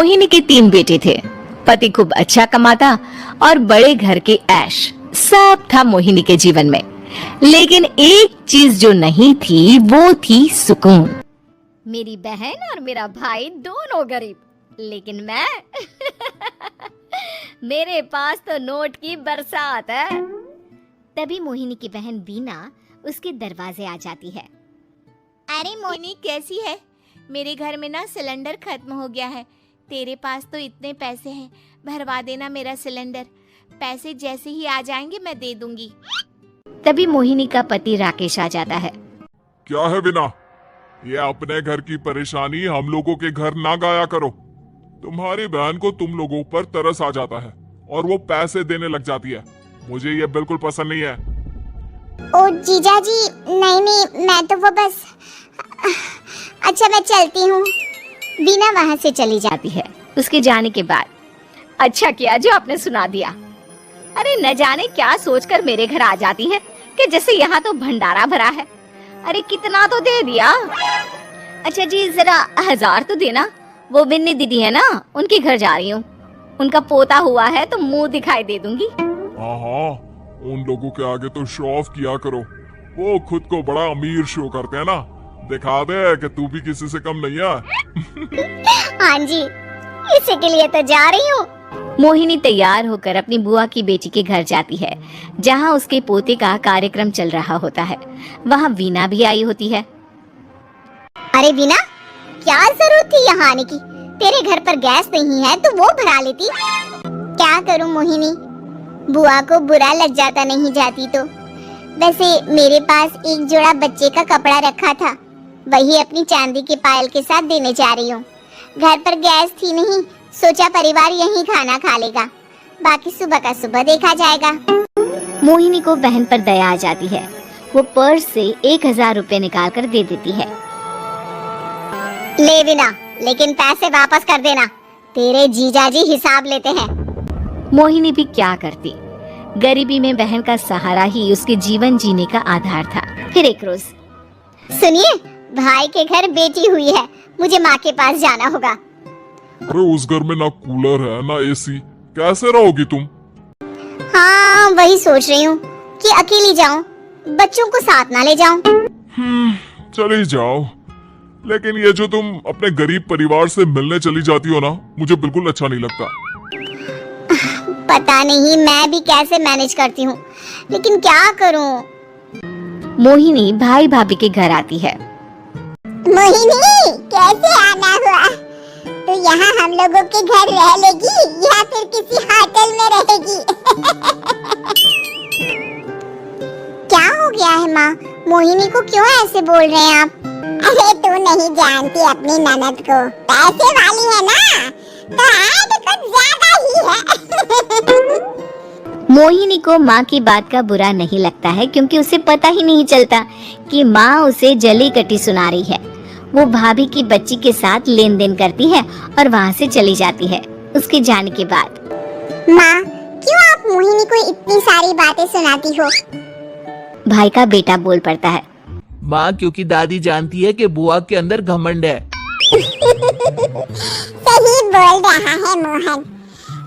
मोहिनी के 3 बेटे थे। पति खूब अच्छा कमाता और बड़े घर के ऐश सब था मोहिनी के जीवन में, लेकिन एक चीज जो नहीं थी वो थी सुकून। मेरी बहन और मेरा भाई दोनों गरीब, लेकिन मैं मेरे पास तो नोट की बरसात है। तभी मोहिनी की बहन बीना उसके दरवाजे आ जाती है। अरे मोहिनी कैसी है? मेरे घर में ना सिलेंडर खत्म हो गया है। तेरे पास तो इतने पैसे हैं, भरवा देना मेरा सिलेंडर। पैसे जैसे ही आ जाएंगे मैं दे दूंगी। तभी मोहिनी का पति राकेश आ जाता है। क्या है बिना, ये अपने घर की परेशानी हम लोगों के घर ना गाया करो। तुम्हारी बहन को तुम लोगों पर तरस आ जाता है और वो पैसे देने लग जाती है। मुझे ये बिल्कुल पसंद नहीं है। ओ जीजा जी, नहीं मैं तो वो बस। अच्छा मैं चलती हूँ। बीना वहाँ से चली जाती है। उसके जाने के बाद अच्छा किया जो आपने सुना दिया। अरे न जाने क्या सोचकर मेरे घर आ जाती है कि जैसे यहाँ तो भंडारा भरा है। अरे कितना तो दे दिया। अच्छा जी जरा 1000 तो देना। वो बिन्नी दीदी है ना, उनके घर जा रही हूँ। उनका पोता हुआ है तो मुंह दिखाई दे दूंगी। हाँ, उन लोगों के आगे तो शो ऑफ किया करो। वो खुद को बड़ा अमीर शो करते हैं ना। दिखा दे कि तू भी किसी से कम नहीं है। हाँ जी, इसी के लिए तो जा रही हूँ। मोहिनी तैयार होकर अपनी बुआ की बेटी के घर जाती है, जहाँ उसके पोते का कार्यक्रम चल रहा होता है। वहाँ वीना भी आई होती है। अरे वीना, क्या जरूरत थी यहाँ आने की? तेरे घर पर गैस नहीं है तो वो भरा लेती। क्या करूँ मोहिनी, बुआ को बुरा लग जाता नहीं जाती तो। वैसे मेरे पास एक जोड़ा बच्चे का कपड़ा रखा था, वही अपनी चांदी के पायल के साथ देने जा रही हूँ। घर पर गैस थी नहीं, सोचा परिवार यहीं खाना खा लेगा, बाकी सुबह का सुबह देखा जाएगा। मोहिनी को बहन पर दया आ जाती है। वो पर्स से 1000 रुपए निकाल कर दे देती है। ले वीना, लेकिन पैसे वापस कर देना, तेरे जीजाजी हिसाब लेते हैं। मोहिनी भी क्या करती, गरीबी में बहन का सहारा ही उसके जीवन जीने का आधार था। फिर एक रोज, सुनिए, भाई के घर बेटी हुई है, मुझे माँ के पास जाना होगा। अरे उस घर में ना कूलर है ना एसी, कैसे रहोगी तुम? हाँ वही सोच रही हूँ कि अकेली जाऊँ, बच्चों को साथ ना ले जाऊँ। चली जाओ, लेकिन ये जो तुम अपने गरीब परिवार से मिलने चली जाती हो ना, मुझे बिल्कुल अच्छा नहीं लगता। पता नहीं मैं भी कैसे मैनेज करती हूँ, लेकिन क्या करूँ। मोहिनी भाई भाभी के घर आती है। मोहिनी, कैसे आना हुआ? तो यहाँ हम लोगों के घर रह लेगी या फिर किसी होटल में रहेगी? क्या हो गया है माँ, मोहिनी को क्यों ऐसे बोल रहे हैं आप? अरे तू नहीं जानती अपनी ननद को, पैसे वाली है ना, तो आज कुछ ज्यादा ही है। मोहिनी को माँ की बात का बुरा नहीं लगता है, क्योंकि उसे पता ही नहीं चलता कि माँ उसे जली कटी सुना रही है। वो भाभी की बच्ची के साथ लेन देन करती है और वहाँ से चली जाती है। उसके जाने के बाद, माँ क्यों आप मोहिनी को इतनी सारी बातें सुनाती हो? भाई का बेटा बोल पड़ता है। माँ, क्योंकि दादी जानती है कि बुआ के अंदर घमंड है। सही बोल रहा है मोहन,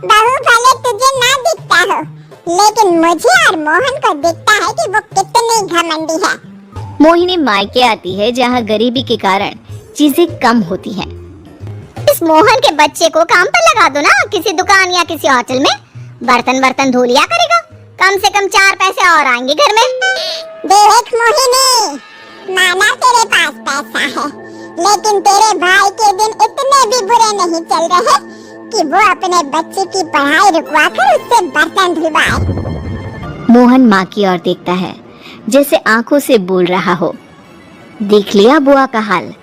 बहू भले तुझे ना दिखता हो, लेकिन मुझे और मोहन को दिखता है कि वो कितनी घमंडी है। मोहिनी मायके आती है, जहाँ गरीबी के कारण चीजें कम होती हैं। इस मोहन के बच्चे को काम पर लगा दो ना, किसी दुकान या किसी होटल में, बर्तन धो लिया करेगा, कम से कम 4 पैसे और आएंगे घर में। देख मोहिनी, माना तेरे पास पैसा है, लेकिन तेरे भाई के दिन इतने भी बुरे नहीं चल रहे कि वो अपने बच्चे की पढ़ाई रुकवा कर उससे बर्तन धुलवाए। मोहन माँ की ओर देखता है, जैसे आंखों से बोल रहा हो, देख लिया बुआ का हाल।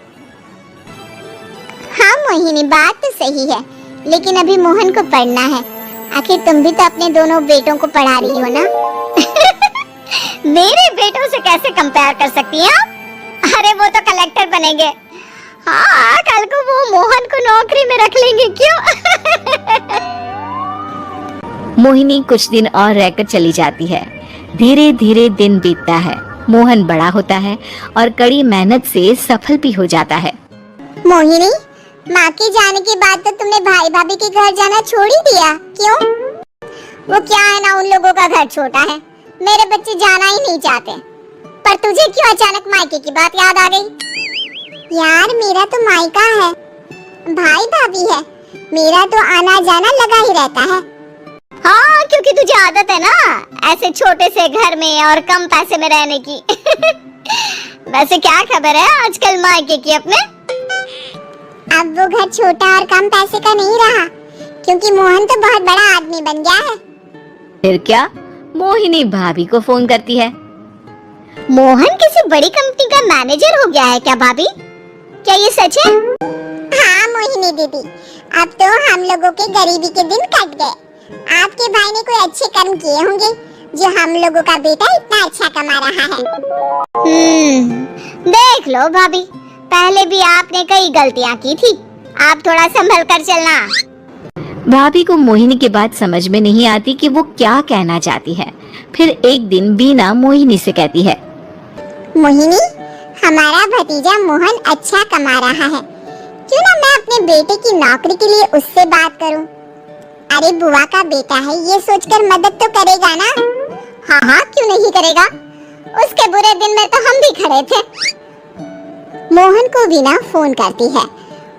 हाँ मोहिनी, बात तो सही है, लेकिन अभी मोहन को पढ़ना है। आखिर तुम भी तो अपने दोनों बेटों को पढ़ा रही हो ना। मेरे बेटों से कैसे कंपेयर कर सकती हैं आप? अरे वो तो कलेक्टर बनेंगे। हाँ, कल को वो मोहन को नौकरी में रख लेंगे क्यों? मोहिनी कुछ दिन और रहकर चली जाती है। धीरे धीरे दिन बीतता है। मोहन बड़ा होता है और कड़ी मेहनत से सफल भी हो जाता है। मोहिनी, माँ के जाने के बाद तो तुमने भाई भाभी के घर जाना छोड़ ही दिया, क्यों? वो क्या है ना, उन लोगों का घर छोटा है, मेरे बच्चे जाना ही नहीं चाहते। पर तुझे क्यों अचानक मायके की बात याद आ गई? यार मेरा तो मायका है, भाई भाभी है, मेरा तो आना जाना लगा ही रहता है। हाँ, क्योंकि तुझे आदत है ना ऐसे छोटे से घर में और कम पैसे में रहने की। वैसे क्या खबर है आजकल मायके की अपने? अब वो घर छोटा और कम पैसे का नहीं रहा, क्योंकि मोहन तो बहुत बड़ा आदमी बन गया है। फिर क्या, मोहिनी भाभी को फोन करती है। मोहन किसी बड़ी कंपनी का मैनेजर हो गया है क्या भाभी? क्या ये सच है? हाँ मोहिनी दीदी, अब तो हम लोगों के गरीबी के दिन कट गए। आपके भाई ने कोई अच्छे कर्म किए होंगे जो हम लोगों का बेटा इतना अच्छा कमा रहा है। देख लो भाभी, पहले भी आपने कई गलतियाँ की थी, आप थोड़ा संभल कर चलना। भाभी को मोहिनी की बात समझ में नहीं आती कि वो क्या कहना चाहती है। फिर एक दिन बीना मोहिनी से कहती है, मोहिनी, हमारा भतीजा मोहन अच्छा कमा रहा है, क्यों ना मैं अपने बेटे की नौकरी के लिए उससे बात करूं? अरे बुआ का बेटा है, ये सोचकर मदद तो करेगा ना? हाँ हाँ, क्यों नहीं करेगा, उसके बुरे दिन में तो हम भी खड़े थे। मोहन को बीना फोन करती है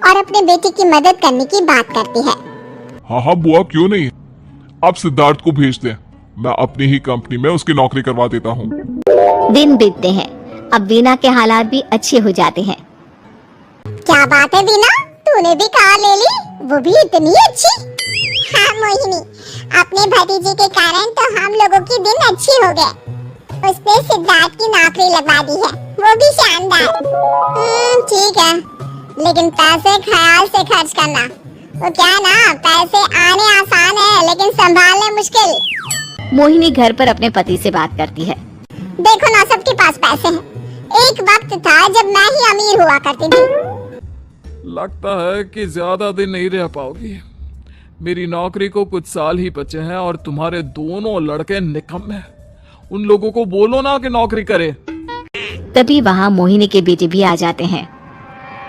और अपने बेटे की मदद करने की बात करती है। हाँ हाँ बुआ, क्यों नहीं, आप सिद्धार्थ को भेज दें, मैं अपनी ही कंपनी में उसकी नौकरी करवा देता हूँ। दिन बीतते हैं, अब वीना के हालात भी अच्छे हो जाते हैं। क्या बात है वीना, तूने भी कार ले ली, वो भी इतनी अच्छी? हाँ मोहिनी, अपने भतीजे के कारण तो हम लोगों के दिन अच्छे हो गए। उसने सिद्धार्थ की नौकरी लगवा दी है, वो भी शानदार। ठीक है, लेकिन पैसे ख्याल से खर्च करना। वो क्या ना, पैसे आने आसान है लेकिन संभालने मुश्किल। मोहिनी घर पर अपने पति से बात करती है। देखो ना, सबके पास पैसे हैं। एक वक्त था जब मैं ही अमीर हुआ करती थी। लगता है कि ज्यादा दिन नहीं रह पाओगी। मेरी नौकरी को कुछ साल ही बचे हैं और तुम्हारे दोनों लड़के निकम्मे हैं। उन लोगों को बोलो ना कि नौकरी करे। तभी वहाँ मोहिनी के बेटे भी आ जाते हैं।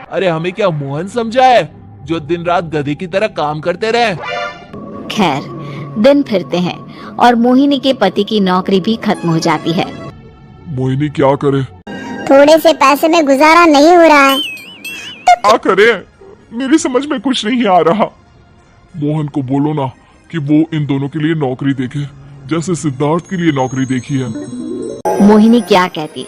अरे हमें क्या मोहन समझा है जो दिन रात गधे की तरह काम करते रहे? खैर, दिन फिरते हैं और मोहिनी के पति की नौकरी भी खत्म हो जाती है। मोहिनी क्या करे? थोड़े से पैसे में गुजारा नहीं हो रहा है। क्या करे, मेरी समझ में कुछ नहीं आ रहा। मोहन को बोलो ना कि वो इन दोनों के लिए नौकरी देखे, जैसे सिद्धार्थ के लिए नौकरी देखी है। मोहिनी क्या कहती,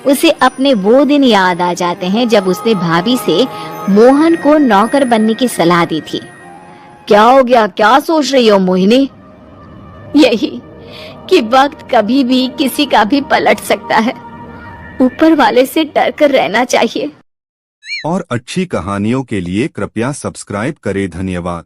उसे अपने वो दिन याद आ जाते हैं जब उसने भाभी से मोहन को नौकर बनने की सलाह दी थी। क्या हो गया, क्या सोच रही हो मोहिनी? यही कि वक्त कभी भी किसी का भी पलट सकता है, ऊपर वाले से डर कर रहना चाहिए। और अच्छी कहानियों के लिए कृपया सब्सक्राइब करें। धन्यवाद।